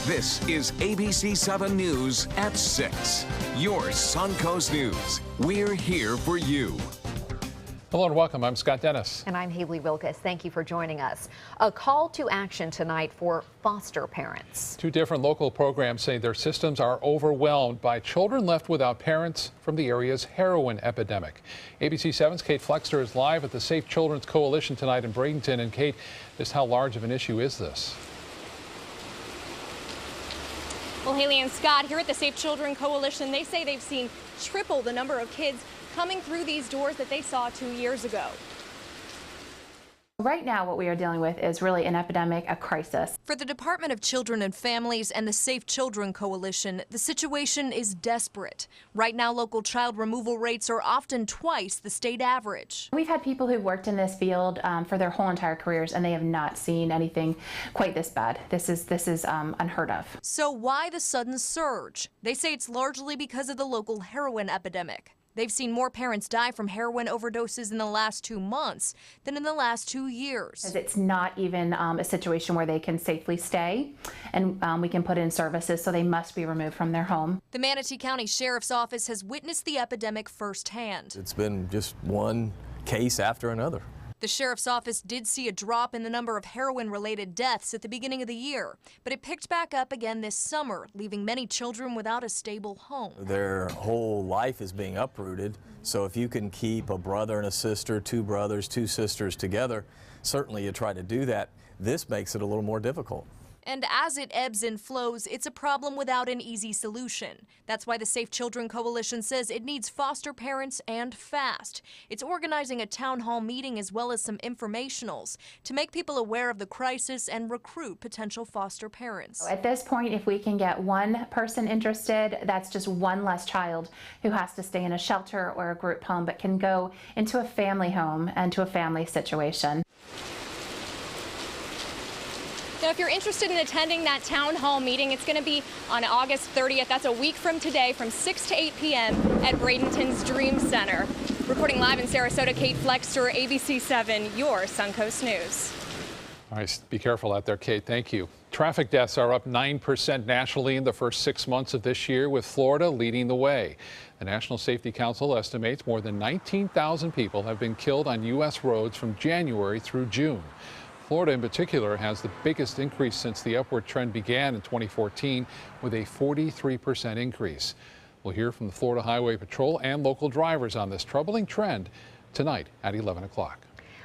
This is ABC 7 News at 6. Your Suncoast News. We're here for you. Hello and welcome. I'm Scott Dennis. And I'm Haley Wilkes. Thank you for joining us. A call to action tonight for foster parents. Two different local programs say their systems are overwhelmed by children left without parents from the area's heroin epidemic. ABC 7's Kate Flexter is live at the Safe Children's Coalition tonight in Bradenton. And Kate, just how large of an issue is this? Well, Haley and Scott, here at the Safe Children Coalition, they say they've seen triple the number of kids coming through these doors that they saw 2 years ago. Right now, what we are dealing with is really an epidemic, a crisis. For the Department of Children and Families and the Safe Children Coalition, the situation is desperate. Right now, local child removal rates are often twice the state average. We've had people who've worked in this field for their whole entire careers, and they have not seen anything quite this bad. This is unheard of. So why the sudden surge? They say it's largely because of the local heroin epidemic. They've seen more parents die from heroin overdoses in the last 2 months than in the last 2 years. It's not even a situation where they can safely stay, and we can put in services, so they must be removed from their home. The Manatee County Sheriff's Office has witnessed the epidemic firsthand. It's been just one case after another. The Sheriff's Office did see a drop in the number of heroin-related deaths at the beginning of the year, but it picked back up again this summer, leaving many children without a stable home. Their whole life is being uprooted, so if you can keep a brother and a sister, two brothers, two sisters together, certainly you try to do that. This makes it a little more difficult. And as it ebbs and flows, it's a problem without an easy solution. That's why the Safe Children Coalition says it needs foster parents and fast. It's organizing a town hall meeting as well as some informationals to make people aware of the crisis and recruit potential foster parents. At this point, if we can get one person interested, that's just one less child who has to stay in a shelter or a group home, but can go into a family home and to a family situation. Now, if you're interested in attending that town hall meeting, it's going to be on August 30th. That's a week from today, from 6 to 8 p.m. at Bradenton's Dream Center. Reporting live in Sarasota, Kate Flexter, ABC 7, your Suncoast News. All right, be careful out there, Kate. Thank you. Traffic deaths are up 9% nationally in the first 6 months of this year, with Florida leading the way. The National Safety Council estimates more than 19,000 people have been killed on U.S. roads from January through June. Florida in particular has the biggest increase since the upward trend began in 2014, with a 43% increase. We'll hear from the Florida Highway Patrol and local drivers on this troubling trend tonight at 11 o'clock.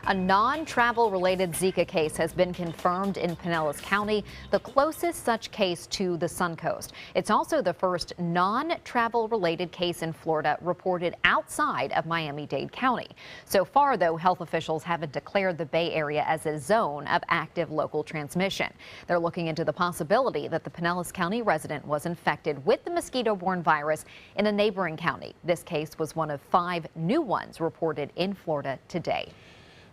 A non-travel related Zika case has been confirmed in Pinellas County, the closest such case to the Suncoast. It's also the first non-travel related case in Florida reported outside of Miami-Dade County. So far, though, health officials haven't declared the Bay Area as a zone of active local transmission. They're looking into the possibility that the Pinellas County resident was infected with the mosquito-borne virus in a neighboring county. This case was one of 5 new ones reported in Florida today.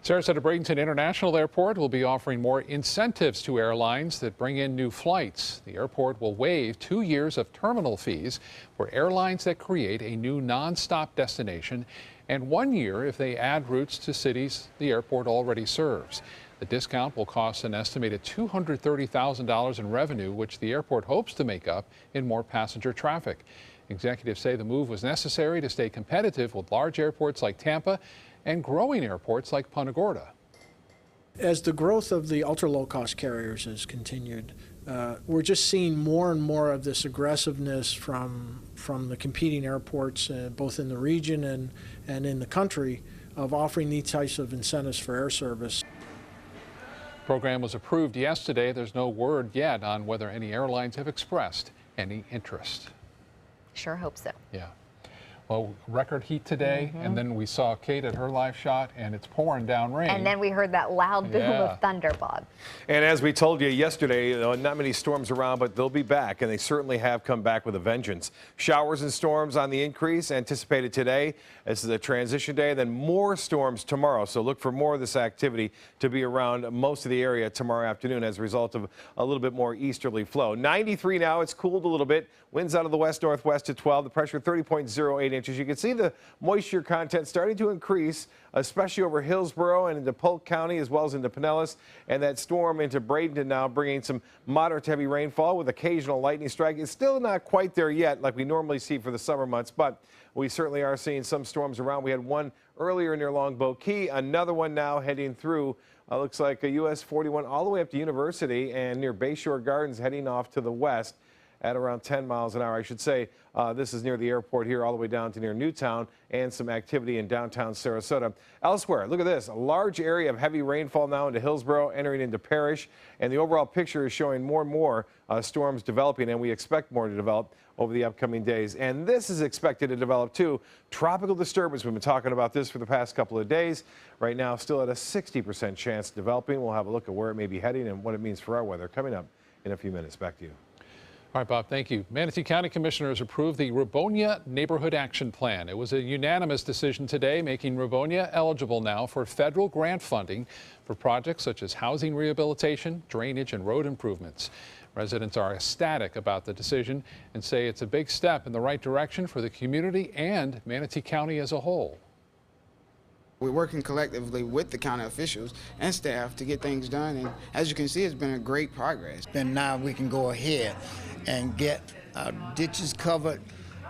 Sarasota Bradenton International Airport will be offering more incentives to airlines that bring in new flights. The airport will waive 2 years of terminal fees for airlines that create a new nonstop destination, and 1 year if they add routes to cities the airport already serves. The discount will cost an estimated $230,000 in revenue, which the airport hopes to make up in more passenger traffic. Executives say the move was necessary to stay competitive with large airports like Tampa and growing airports like Punta Gorda. As the growth of the ultra-low-cost carriers has continued, we're just seeing more and more of this aggressiveness from the competing airports, both in the region and in the country, of offering these types of incentives for air service. The program was approved yesterday. There's no word yet on whether any airlines have expressed any interest. Sure hope so. Yeah. Well, record heat today, and then we saw Kate at her live shot, and it's pouring down rain. And then we heard that loud boom of thunder, Bob. And as we told you yesterday, not many storms around, but they'll be back, and they certainly have come back with a vengeance. Showers and storms on the increase anticipated today. This is a transition day, then more storms tomorrow. So look for more of this activity to be around most of the area tomorrow afternoon as a result of a little bit more easterly flow. 93 now. It's cooled a little bit. Winds out of the west-northwest at 12. The pressure 30.08 inches. You can see the moisture content starting to increase, especially over Hillsborough and into Polk County, as well as into Pinellas, and that storm into Bradenton now bringing some moderate to heavy rainfall with occasional lightning strike. It's still not quite there yet like we normally see for the summer months, but we certainly are seeing some storms around. We had one earlier near Longboat Key, another one now heading through, looks like a US 41 all the way up to University and near Bayshore Gardens heading off to the west at around 10 miles an hour. I should say this is near the airport here all the way down to near Newtown, and some activity in downtown Sarasota. Elsewhere, look at this, a large area of heavy rainfall now into Hillsborough, entering into Parrish, and the overall picture is showing more and more storms developing, and we expect more to develop over the upcoming days. And this is expected to develop too. Tropical disturbance, we've been talking about this for the past couple of days. Right now, still at a 60% chance of developing. We'll have a look at where it may be heading and what it means for our weather coming up in a few minutes. Back to you. All right, Bob, thank you. Manatee County Commissioners approved the Ribonia Neighborhood Action Plan. It was a unanimous decision today, making Ribonia eligible now for federal grant funding for projects such as housing rehabilitation, drainage, and road improvements. Residents are ecstatic about the decision and say it's a big step in the right direction for the community and Manatee County as a whole. We're working collectively with the county officials and staff to get things done, and as you can see, it's been a great progress. And now we can go ahead and get our ditches covered,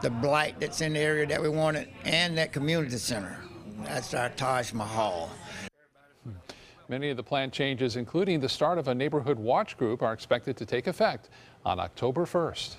the blight that's in the area that we wanted, and that community center. That's our Taj Mahal. Many of the plan changes, including the start of a neighborhood watch group, are expected to take effect on October 1st.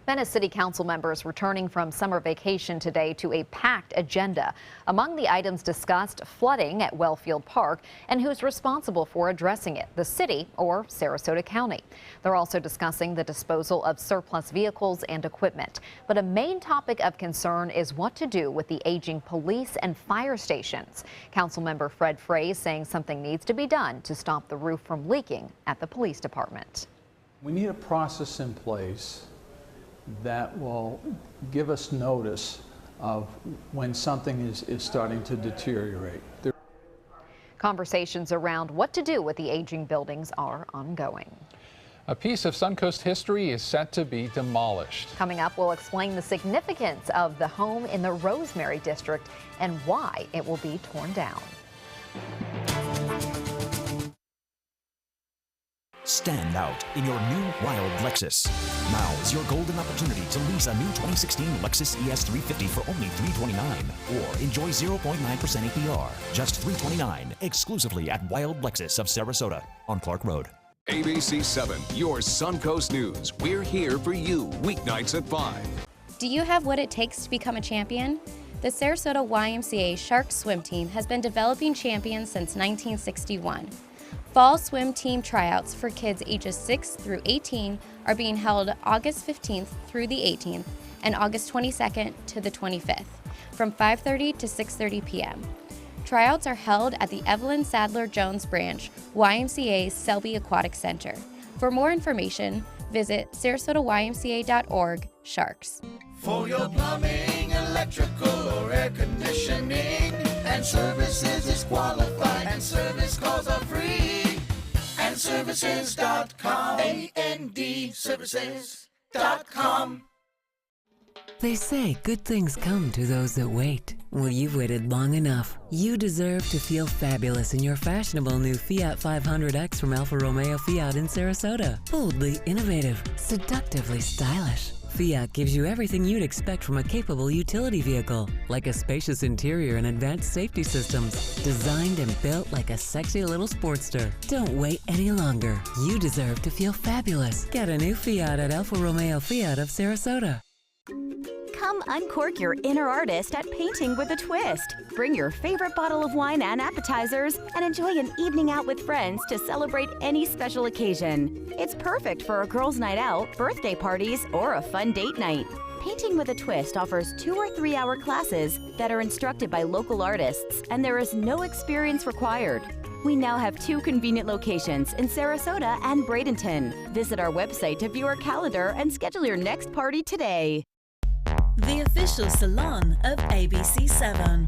Venice City Council members returning from summer vacation today to a packed agenda. Among the items discussed, flooding at Wellfield Park and who's responsible for addressing it, the city or Sarasota County. They're also discussing the disposal of surplus vehicles and equipment. But a main topic of concern is what to do with the aging police and fire stations. Councilmember Fred Frey saying something needs to be done to stop the roof from leaking at the police department. We need a process in place that will give us notice of when something is starting to deteriorate. Conversations around what to do with the aging buildings are ongoing. A piece of Suncoast history is set to be demolished. Coming up, we'll explain the significance of the home in the Rosemary district and why it will be torn down. Stand out in your new wild Lexus. Now is your golden opportunity to lease a new 2016 Lexus ES350 for only $329, or enjoy 0.9% APR, just $329, exclusively at Wild Lexus of Sarasota on Clark Road. ABC 7, your Suncoast News. We're here for you weeknights at 5. Do you have what it takes to become a champion? The Sarasota YMCA Shark Swim Team has been developing champions since 1961. Fall swim team tryouts for kids ages 6 through 18 are being held August 15th through the 18th and August 22nd to the 25th from 5:30 to 6:30 p.m. Tryouts are held at the Evelyn Sadler Jones branch, YMCA's Selby Aquatic Center. For more information, visit sarasotaymca.org/sharks. For your plumbing, electrical, or air conditioning, and services is qualified, and service calls are free. And services.com, A-N-D, services.com. They say good things come to those that wait. Well, you've waited long enough. You deserve to feel fabulous in your fashionable new Fiat 500X from Alfa Romeo Fiat in Sarasota. Boldly innovative, seductively stylish. Fiat gives you everything you'd expect from a capable utility vehicle, like a spacious interior and advanced safety systems, designed and built like a sexy little sportster. Don't wait any longer. You deserve to feel fabulous. Get a new Fiat at Alfa Romeo Fiat of Sarasota. Come uncork your inner artist at Painting with a Twist. Bring your favorite bottle of wine and appetizers and enjoy an evening out with friends to celebrate any special occasion. It's perfect for a girls' night out, birthday parties, or a fun date night. Painting with a Twist offers 2 or 3 hour classes that are instructed by local artists, and there is no experience required. We now have 2 convenient locations in Sarasota and Bradenton. Visit our website to view our calendar and schedule your next party today. The official salon of ABC 7.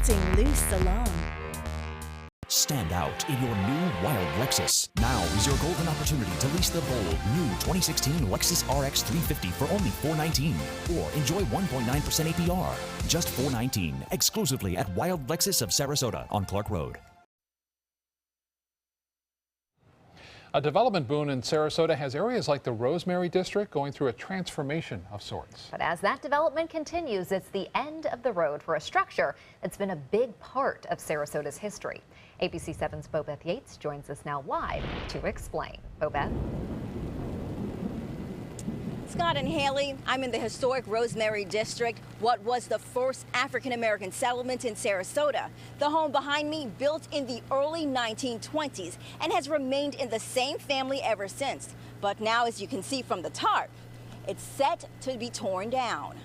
cutting loose salon. Stand out in your new wild Lexus. Now is your golden opportunity to lease the bold new 2016 Lexus RX 350 for only $419, or enjoy 1.9% APR, just $419, exclusively at Wild Lexus of Sarasota on Clark Road. A development boom in Sarasota has areas like the Rosemary District going through a transformation of sorts. But as that development continues, it's the end of the road for a structure that's been a big part of Sarasota's history. ABC 7's Bobeth Yates joins us now live to explain. Bobeth? Scott and Haley, I'm in the historic Rosemary District, what was the first African-American settlement in Sarasota. The home behind me built in the early 1920s and has remained in the same family ever since. But now, as you can see from the tarp, it's set to be torn down.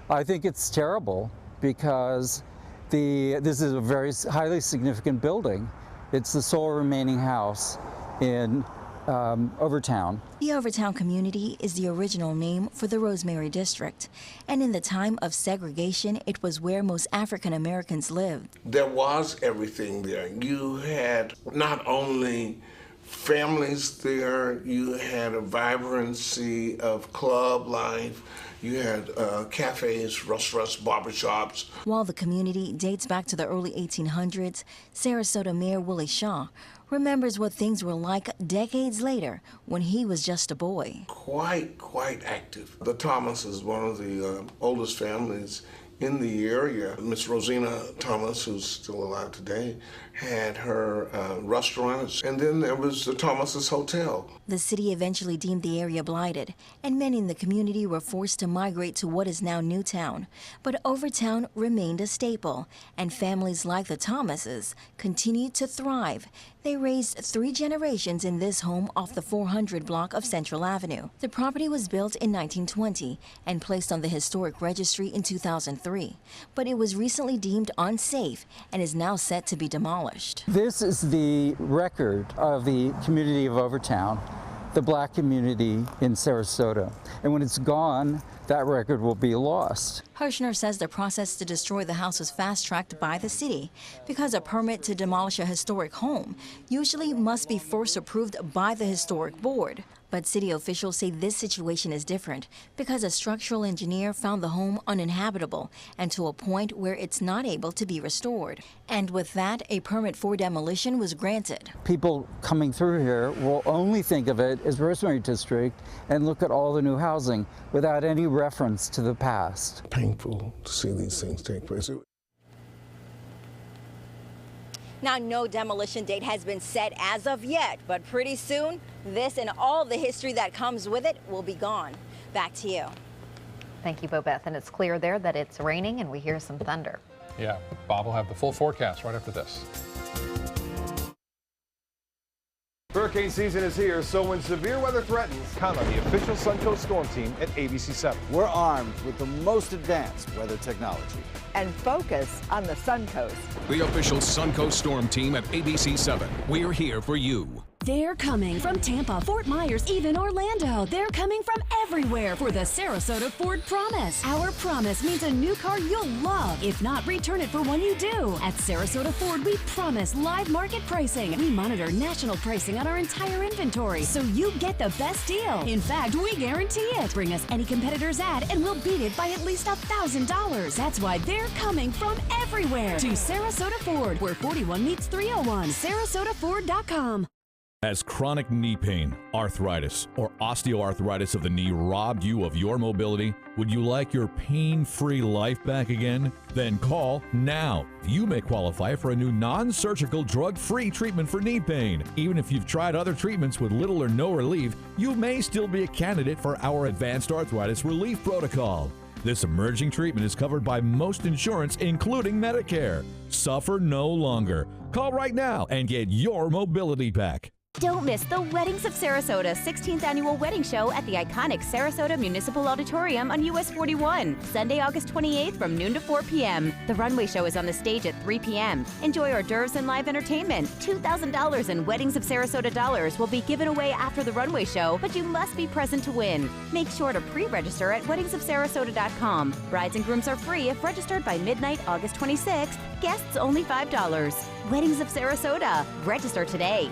I think it's terrible because this is a very highly significant building. It's the sole remaining house in Overtown. The Overtown community is the original name for the Rosemary District, and in the time of segregation, it was where most African Americans lived. There was everything there. You had not only families there, you had a vibrancy of club life, you had cafes, restaurants, barbershops. While the community dates back to the early 1800s, Sarasota Mayor Willie Shaw remembers what things were like decades later when he was just a boy. Quite active. The Thomas is one of the oldest families in the area. Miss Rosina Thomas, who's still alive today, had her restaurants, and then there was the Thomas's Hotel. The city eventually deemed the area blighted, and many in the community were forced to migrate to what is now Newtown. But Overtown remained a staple, and families like the Thomases continued to thrive. They raised 3 generations in this home off the 400 block of Central Avenue. The property was built in 1920 and placed on the Historic Registry in 2003, but it was recently deemed unsafe and is now set to be demolished. This is the record of the community of Overtown, the black community in Sarasota. And when it's gone, that record will be lost. Hirschner says the process to destroy the house was fast-tracked by the city because a permit to demolish a historic home usually must be first approved by the historic board. But city officials say this situation is different because a structural engineer found the home uninhabitable and to a point where it's not able to be restored. And with that, a permit for demolition was granted. People coming through here will only think of it as Rosemary District and look at all the new housing without any reference to the past. Painful to see these things take place. Now, no demolition date has been set as of yet, but pretty soon, this and all the history that comes with it will be gone. Back to you. Thank you, Bobeth. And it's clear there that it's raining and we hear some thunder. Yeah, Bob will have the full forecast right after this. Hurricane season is here, so when severe weather threatens, count on the official Suncoast Storm Team at ABC 7. We're armed with the most advanced weather technology. And focus on the Suncoast. The official Suncoast Storm Team at ABC 7. We're here for you. They're coming from Tampa, Fort Myers, even Orlando. They're coming from everywhere for the Sarasota Ford Promise. Our promise means a new car you'll love. If not, return it for one you do. At Sarasota Ford, we promise live market pricing. We monitor national pricing on our entire inventory, so you get the best deal. In fact, we guarantee it. Bring us any competitor's ad, and we'll beat it by at least $1,000. That's why they're coming from everywhere to Sarasota Ford, where 41 meets 301. SarasotaFord.com. Has chronic knee pain, arthritis, or osteoarthritis of the knee robbed you of your mobility? Would you like your pain-free life back again? Then call now. You may qualify for a new non-surgical, drug-free treatment for knee pain. Even if you've tried other treatments with little or no relief, you may still be a candidate for our Advanced Arthritis Relief Protocol. This emerging treatment is covered by most insurance, including Medicare. Suffer no longer. Call right now and get your mobility back. Don't miss the Weddings of Sarasota 16th Annual Wedding Show at the iconic Sarasota Municipal Auditorium on US 41, Sunday, August 28th from noon to 4 p.m. The runway show is on the stage at 3 p.m. Enjoy hors d'oeuvres and live entertainment. $2,000 in Weddings of Sarasota dollars will be given away after the runway show, but you must be present to win. Make sure to pre-register at weddingsofsarasota.com. Brides and grooms are free if registered by midnight, August 26th. Guests only $5. Weddings of Sarasota. Register today.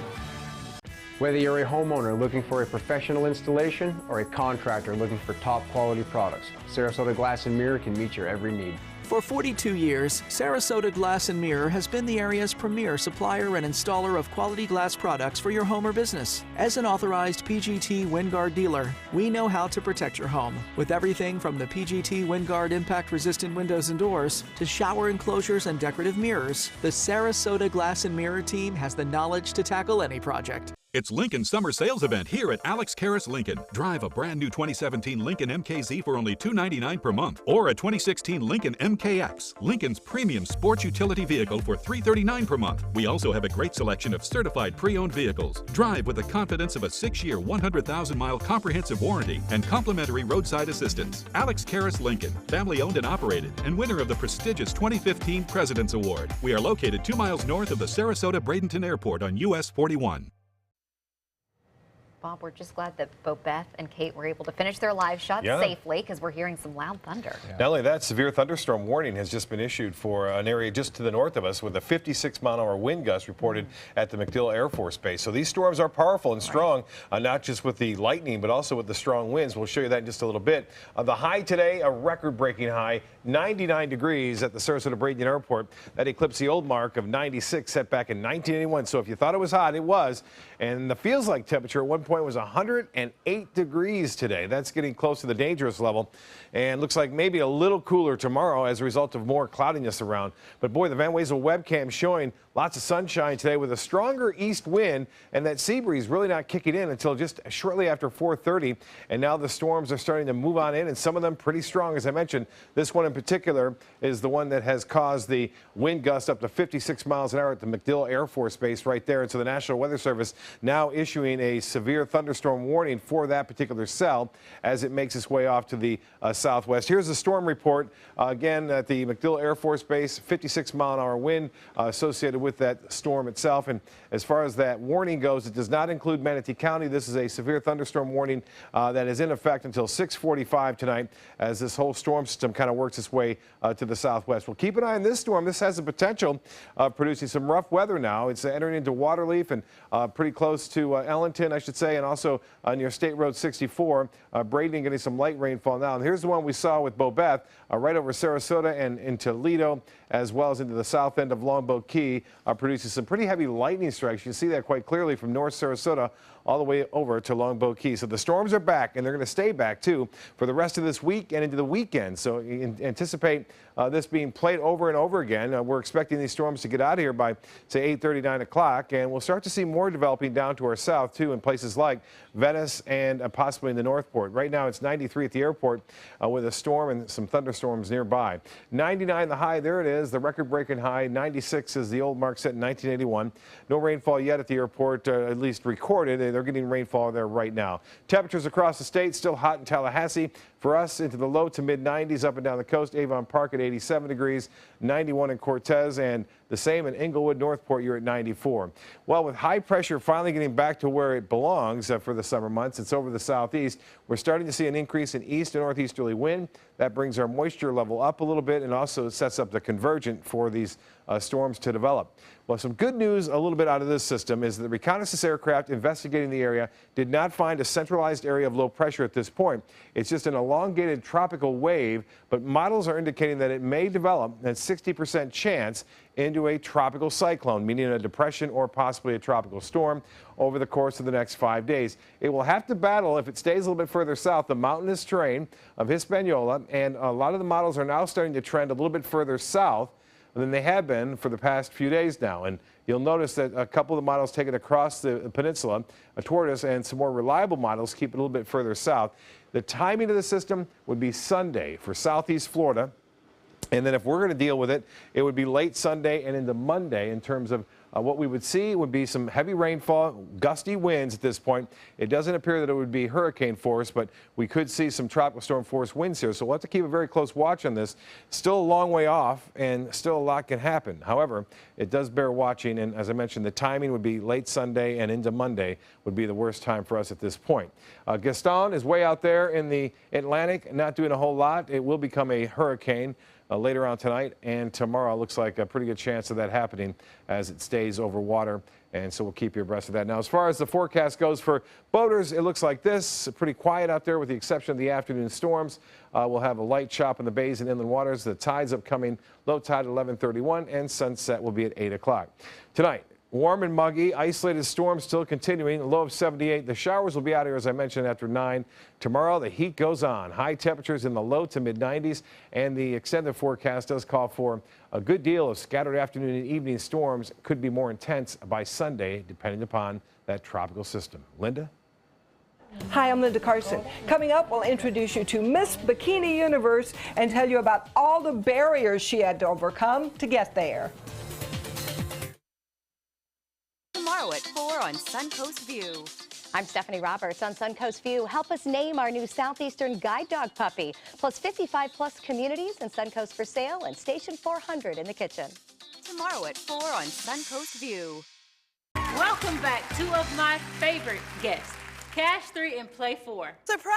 Whether you're a homeowner looking for a professional installation or a contractor looking for top quality products, Sarasota Glass and Mirror can meet your every need. For 42 years, Sarasota Glass and Mirror has been the area's premier supplier and installer of quality glass products for your home or business. As an authorized PGT WindGuard dealer, we know how to protect your home with everything from the PGT WindGuard impact-resistant windows and doors to shower enclosures and decorative mirrors. The Sarasota Glass and Mirror team has the knowledge to tackle any project. It's Lincoln's summer sales event here at Alex Karras Lincoln. Drive a brand new 2017 Lincoln MKZ for only $299 per month, or a 2016 Lincoln MKX, Lincoln's premium sports utility vehicle, for $339 per month. We also have a great selection of certified pre-owned vehicles. Drive with the confidence of a 6-year, 100,000-mile comprehensive warranty and complimentary roadside assistance. Alex Karras Lincoln, family owned and operated, and winner of the prestigious 2015 President's Award. We are located 2 miles north of the Sarasota Bradenton Airport on US 41. Bob, we're just glad that both Beth and Kate were able to finish their live shots safely, because we're hearing some loud thunder. Not only that, severe thunderstorm warning has just been issued for an area just to the north of us, with a 56-mile-an-hour wind gust reported at the MacDill Air Force Base. So these storms are powerful and strong, not just with the lightning, but also with the strong winds. We'll show you that in just a little bit. The high today, a record-breaking high, 99 degrees at the Sarasota Bradenton Airport. That eclipsed the old mark of 96 set back in 1981. So if you thought it was hot, it was. And the feels-like temperature at one point was 108 degrees today. That's getting close to the dangerous level, and looks like maybe a little cooler tomorrow as a result of more cloudiness around. But boy, the Van Wezel webcam showing lots of sunshine today with a stronger east wind, and that sea breeze really not kicking in until just shortly after 4:30. And now the storms are starting to move on in, and some of them pretty strong. As I mentioned, this one in particular is the one that has caused the wind gust up to 56 miles an hour at the MacDill Air Force Base right there. And so the National Weather Service now issuing a severe thunderstorm warning for that particular cell as it makes its way off to the southwest. Here's the storm report. Again, at the MacDill Air Force Base, 56-mile-an-hour wind associated with that storm itself. And as far as that warning goes, it does not include Manatee County. This is a severe thunderstorm warning that is in effect until 6:45 tonight as this whole storm system kind of works its way to the southwest. Well, keep an eye on this storm. This has the potential of producing some rough weather now. It's entering into Waterleaf and pretty close to Ellington, I should say, and also near State Road 64. Bradenton getting some light rainfall now. And here's the one we saw with Bobeth right over Sarasota and in Toledo, as well as into the south end of Longboat Key, producing some pretty heavy lightning strikes. You see that quite clearly from North Sarasota all the way over to Longboat Key. So the storms are back, and they're going to stay back, too, for the rest of this week and into the weekend. So anticipate this being played over and over again. We're expecting these storms to get out of here by, say, 8:30, 9 o'clock, and we'll start to see more developing down to our south, too, in places like Venice and possibly in the Northport. Right now, it's 93 at the airport with a storm and some thunderstorms nearby. 99 the high, there it is, the record-breaking high. 96 is the old mark set in 1981. No rainfall yet at the airport, at least recorded. They're getting rainfall there right now. Temperatures across the state still hot in Tallahassee. For us, into the low to mid-90s up and down the coast. Avon Park at 87 degrees, 91 in Cortez, and the same in Inglewood, Northport, you're at 94. Well, with high pressure finally getting back to where it belongs for the summer months, it's over the southeast. We're starting to see an increase in east and northeasterly wind. That brings our moisture level up a little bit and also sets up the convergent for these storms to develop. Well, some good news a little bit out of this system is that the reconnaissance aircraft investigating the area did not find a centralized area of low pressure at this point. It's just an elongated tropical wave, but models are indicating that it may develop at 60% chance into a tropical cyclone, meaning a depression or possibly a tropical storm over the course of the next 5 days. It will have to battle, if it stays a little bit further south, the mountainous terrain of Hispaniola, and a lot of the models are now starting to trend a little bit further south than they have been for the past few days now. And you'll notice that a couple of the models take it across the peninsula toward us, and some more reliable models keep it a little bit further south. The timing of the system would be Sunday for southeast Florida, And then if we're going to deal with it, it would be late Sunday and into Monday in terms of what we would see would be some heavy rainfall, gusty winds at this point. It doesn't appear that it would be hurricane force, but we could see some tropical storm force winds here. So we'll have to keep a very close watch on this. Still a long way off and still a lot can happen. However, it does bear watching. And as I mentioned, the timing would be late Sunday and into Monday would be the worst time for us at this point. Gaston is way out there in the Atlantic, not doing a whole lot. It will become a hurricane. Later on tonight and tomorrow. Looks like a pretty good chance of that happening as it stays over water, and so we'll keep you abreast of that. Now, as far as the forecast goes for boaters, it looks like this. Pretty quiet out there with the exception of the afternoon storms. We'll have a light chop in the bays and inland waters. The tide's upcoming, low tide at 11:31, and sunset will be at 8 o'clock. Tonight, warm and muggy, isolated storms still continuing, a low of 78. The showers will be out here, as I mentioned, after 9. Tomorrow, the heat goes on. High temperatures in the low to mid-90s, and the extended forecast does call for a good deal of scattered afternoon and evening storms. Could be more intense by Sunday, depending upon that tropical system. Linda? Hi, I'm Linda Carson. Coming up, we'll introduce you to Miss Bikini Universe and tell you about all the barriers she had to overcome to get there. Tomorrow at 4 on Suncoast View. I'm Stephanie Roberts on Suncoast View. Help us name our new Southeastern guide dog puppy. Plus 55+ communities and Suncoast for sale and Station 400 in the kitchen. Tomorrow at 4 on Suncoast View. Welcome back. Two of my favorite guests. Cash 3 and Play 4. Surprise!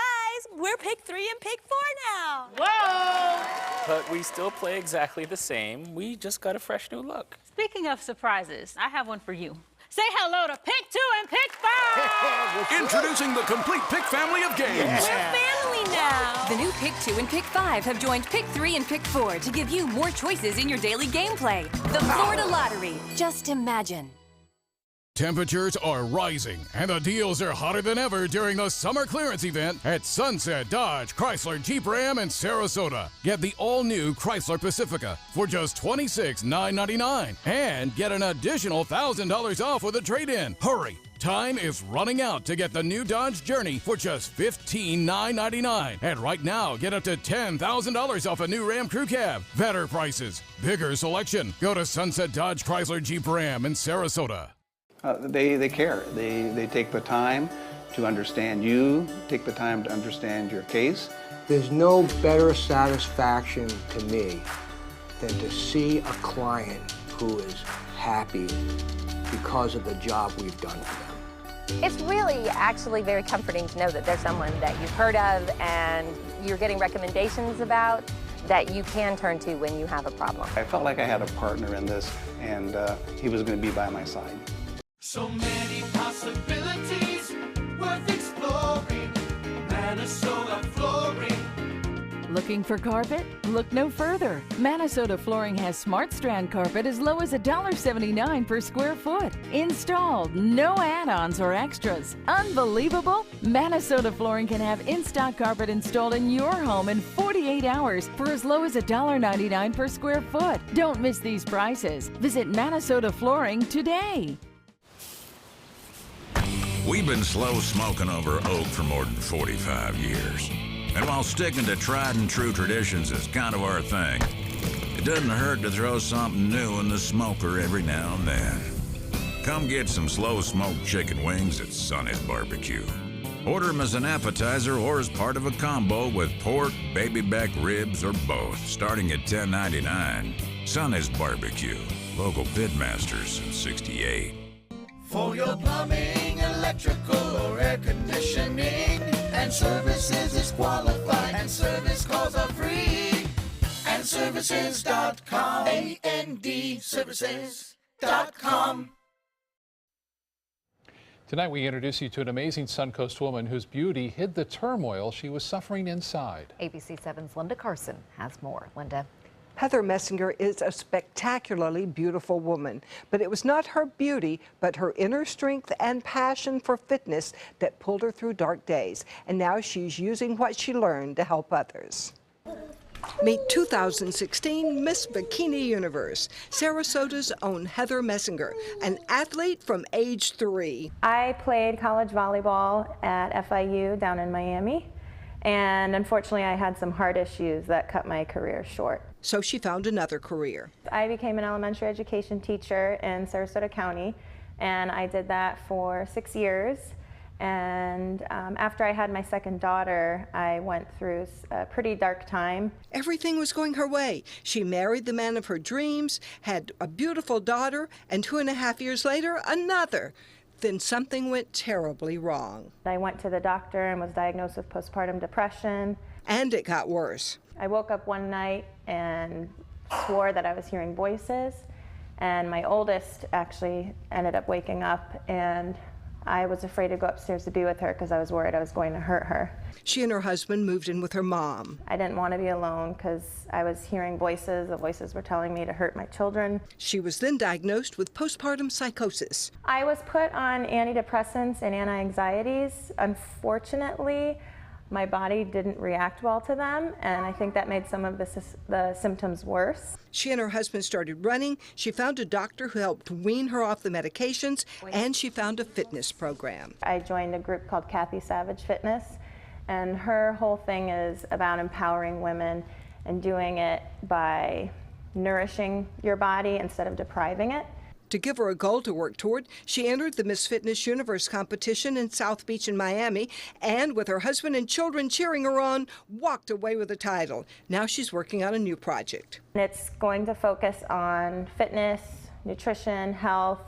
We're Pick 3 and Pick 4 now. Whoa! But we still play exactly the same. We just got a fresh new look. Speaking of surprises, I have one for you. Say hello to Pick 2 and Pick 5! Introducing the complete Pick family of games. We're family now. The new Pick 2 and Pick 5 have joined Pick 3 and Pick 4 to give you more choices in your daily gameplay. The Florida Lottery. Just imagine. Temperatures are rising, and the deals are hotter than ever during the summer clearance event at Sunset Dodge, Chrysler Jeep Ram in Sarasota. Get the all-new Chrysler Pacifica for just $26,999 and get an additional $1,000 off with a trade-in. Hurry! Time is running out to get the new Dodge Journey for just $15,999. And right now, get up to $10,000 off a new Ram Crew Cab. Better prices, bigger selection. Go to Sunset Dodge Chrysler Jeep Ram in Sarasota. They care. They take the time to understand you, take the time to understand your case. There's no better satisfaction to me than to see a client who is happy because of the job we've done for them. It's really actually very comforting to know that there's someone that you've heard of and you're getting recommendations about that you can turn to when you have a problem. I felt like I had a partner in this, and he was going to be by my side. So many possibilities worth exploring. Minnesota Flooring. Looking for carpet? Look no further. Minnesota Flooring has Smart Strand carpet as low as $1.79 per square foot. Installed, no add-ons or extras. Unbelievable? Minnesota Flooring can have in-stock carpet installed in your home in 48 hours for as low as $1.99 per square foot. Don't miss these prices. Visit Minnesota Flooring today. We've been slow smoking over oak for more than 45 years. And while sticking to tried and true traditions is kind of our thing, it doesn't hurt to throw something new in the smoker every now and then. Come get some slow smoked chicken wings at Sonnys BBQ. Order them as an appetizer or as part of a combo with pork, baby back ribs, or both, starting at $10.99. Sonnys BBQ, local pitmasters since '68. For your plumbing, electrical, or air conditioning, and services is qualified, and service calls are free. And services.com, A-N-D, services.com. Tonight we introduce you to an amazing Suncoast woman whose beauty hid the turmoil she was suffering inside. ABC 7's Linda Carson has more. Linda. Heather Messinger is a spectacularly beautiful woman, but it was not her beauty, but her inner strength and passion for fitness that pulled her through dark days. And now she's using what she learned to help others. Meet 2016 Miss Bikini Universe, Sarasota's own Heather Messinger, an athlete from age 3. I played college volleyball at FIU down in Miami, and unfortunately I had some heart issues that cut my career short. so she found another career. I became an elementary education teacher in Sarasota County, and I did that for 6 years. And after I had my second daughter, I went through a pretty dark time. Everything was going her way. She married the man of her dreams, had a beautiful daughter, and 2.5 years later, another. Then something went terribly wrong. I went to the doctor and was diagnosed with postpartum depression. And it got worse. I woke up one night and swore that I was hearing voices. And my oldest actually ended up waking up, and I was afraid to go upstairs to be with her because I was worried I was going to hurt her. She and her husband moved in with her mom. I didn't want to be alone because I was hearing voices. The voices were telling me to hurt my children. She was then diagnosed with postpartum psychosis. I was put on antidepressants and anti-anxieties. Unfortunately, my body didn't react well to them, and I think that made some of the symptoms worse. She and her husband started running. She found a doctor who helped wean her off the medications, and she found a fitness program. I joined a group called Kathy Savage Fitness, and her whole thing is about empowering women and doing it by nourishing your body instead of depriving it. To give her a goal to work toward, she entered the Miss Fitness Universe competition in South Beach in Miami, and with her husband and children cheering her on, walked away with the title. Now she's working on a new project. It's going to focus on fitness, nutrition, health,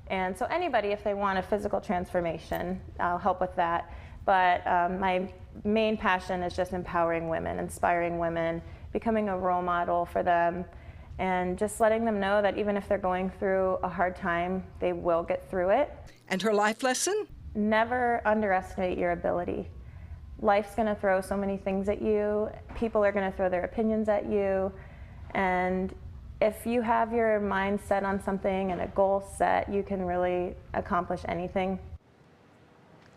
and so anybody, if they want a physical transformation, I'll help with that. But my main passion is just empowering women, inspiring women, becoming a role model for them, and just letting them know that even if they're going through a hard time, they will get through it. And her life lesson? Never underestimate your ability. Life's gonna throw so many things at you. People are gonna throw their opinions at you. And if you have your mind set on something and a goal set, you can really accomplish anything.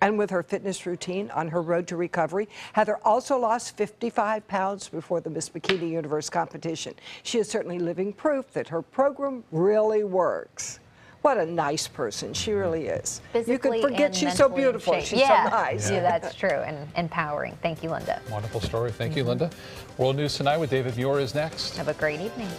And with her fitness routine on her road to recovery, Heather also lost 55 pounds before the Miss Bikini Universe competition. She is certainly living proof that her program really works. What a nice person she really is. Physically you could forget and she's so mentally in beautiful. shape. She's Yeah. so nice. Yeah, that's true, and empowering. Thank you, Linda. Wonderful story. Thank you, Linda. World News Tonight with David Muir is next. Have a great evening.